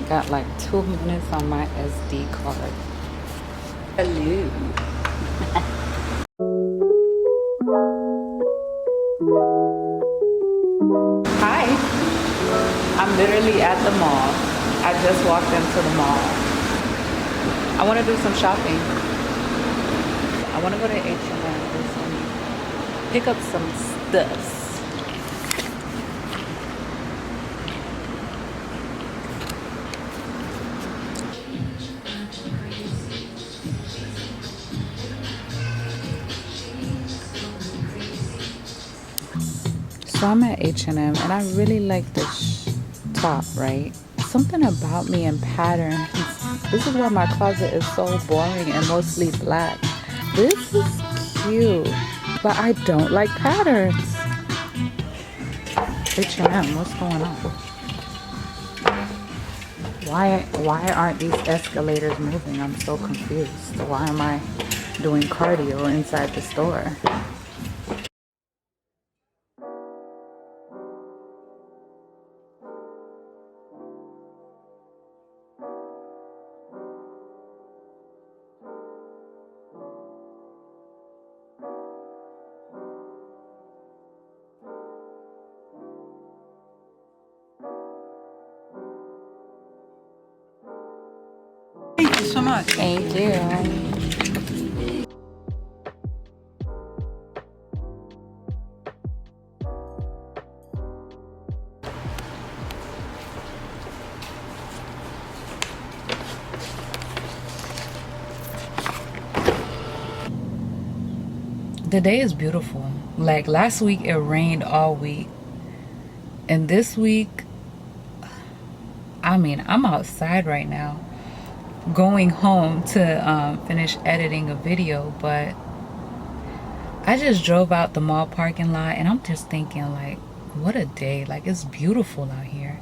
Got like 2 minutes on my SD card. Hello. Hi. I'm literally at the mall. I just walked into the mall. I want to do some shopping. I want to go to H&M and pick up some stuff. So I'm at H&M and I really like this top, right? Something about me and patterns. This is why my closet is so boring and mostly black. This is cute, but I don't like patterns. H&M, what's going on? Why aren't these escalators moving? I'm so confused. Why am I doing cardio inside the store? Thank you so much. Thank you. The day is beautiful. Like last week it rained all week. And this week, I mean, I'm outside right now going home to finish editing a video, but I just drove out the mall parking lot and I'm just thinking like, what a day. Like it's beautiful out here.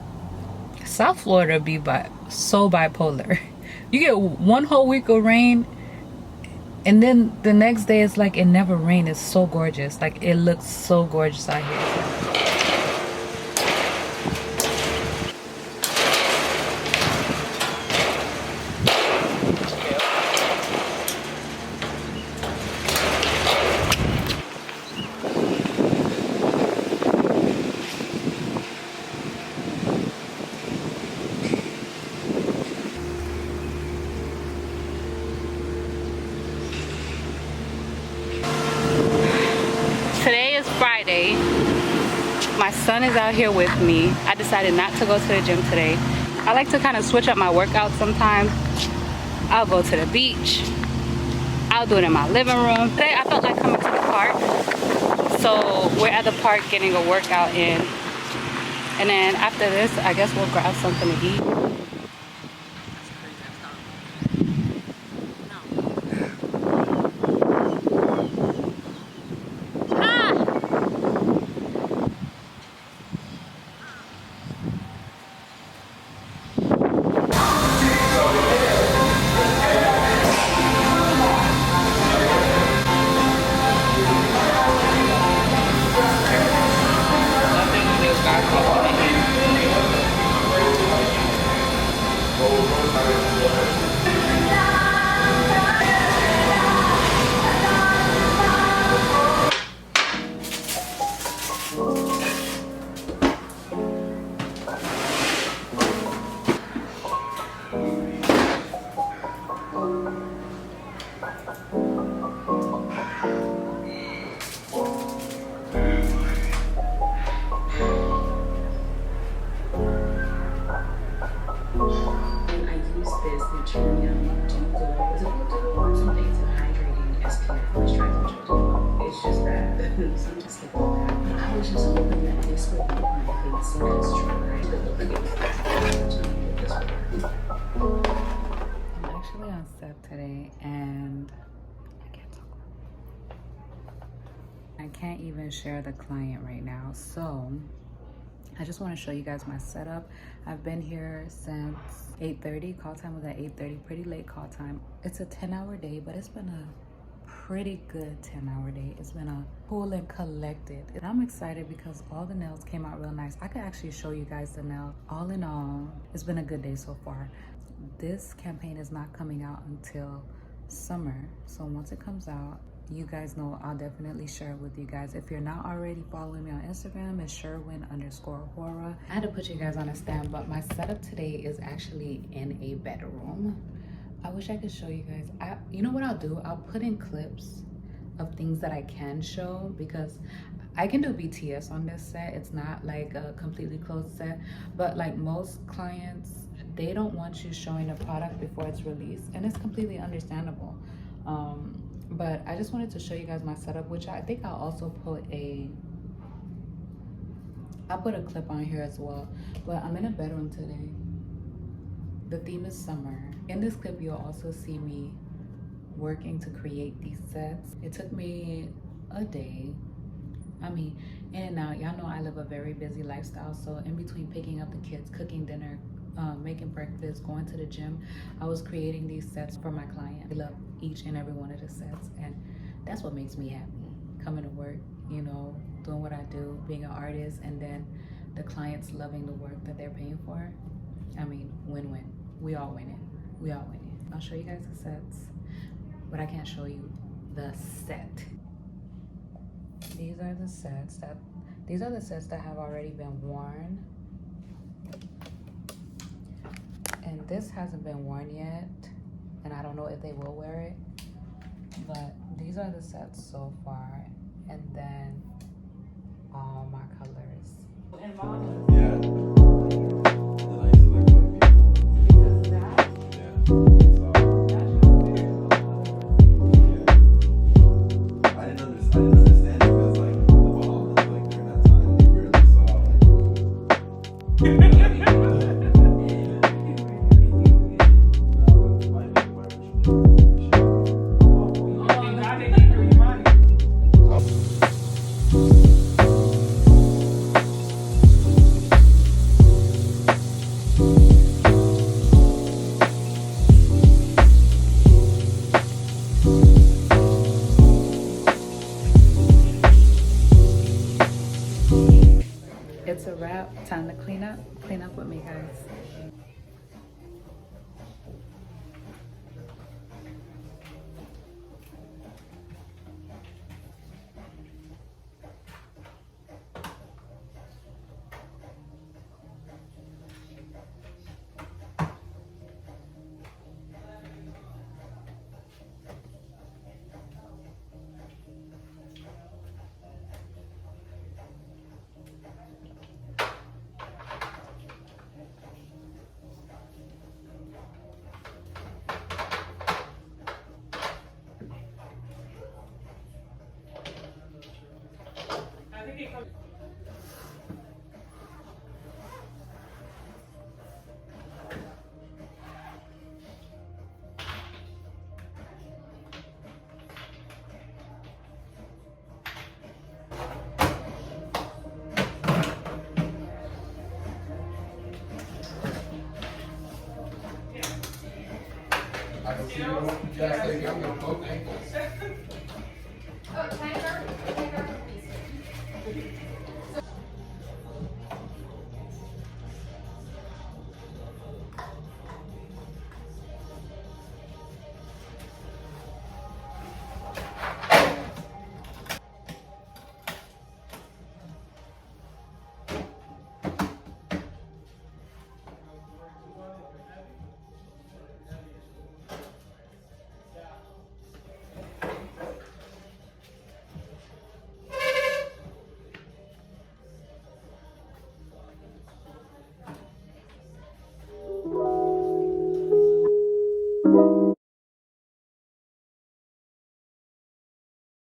South Florida be so bipolar. You get one whole week of rain and then the next day it's like it never rained. It's so gorgeous. Like it looks so gorgeous out here. Today is Friday. My son is out here with me. I decided not to go to the gym today. I like to kind of switch up my workouts sometimes. I'll go to the beach. I'll do it in my living room. Today I felt like coming to the park. So we're at the park getting a workout in. And then after this, I guess we'll grab something to eat. I'm actually on set today and I can't even share the client right now. So I just want to show you guys my setup. I've been here since 8:30. Call time was at 8:30. Pretty late call time. It's a 10-hour day, but it's been a pretty good 10-hour day. It's been a cool and collected. And I'm excited because all the nails came out real nice. I could actually show you guys the nails. All in all, it's been a good day so far. This campaign is not coming out until summer. So once it comes out, you guys know I'll definitely share it with you guys. If you're not already following me on Instagram, it's Sherwin_Hora. I had to put you guys on a stand, but my setup today is actually in a bedroom. I wish I could show you guys. You know what I'll do? I'll put in clips of things that I can show because I can do BTS on this set. It's not like a completely closed set, but like most clients, they don't want you showing the product before it's released, and it's completely understandable. But I just wanted to show you guys my setup, which I think I'll also put I'll put a clip on here as well. But I'm in a bedroom today. The theme is summer. In this clip, you'll also see me working to create these sets. It took me a day. I mean, in and out. Y'all know I live a very busy lifestyle, so in between picking up the kids, cooking dinner, making breakfast, going to the gym, I was creating these sets for my client. I love each and every one of the sets, and that's what makes me happy. Coming to work, you know, doing what I do, being an artist, and then the clients loving the work that they're paying for. I mean, win-win. We all win it. We all win it. I'll show you guys the sets, but I can't show you the set. These are the sets that have already been worn. And this hasn't been worn yet, and I don't know if they will wear it, but these are the sets so far, and then all my colors. Yeah. It's a wrap. Time to clean up. Clean up with me, guys. I can see you. You guys think I'm gonna poke ankles. Oh, can I start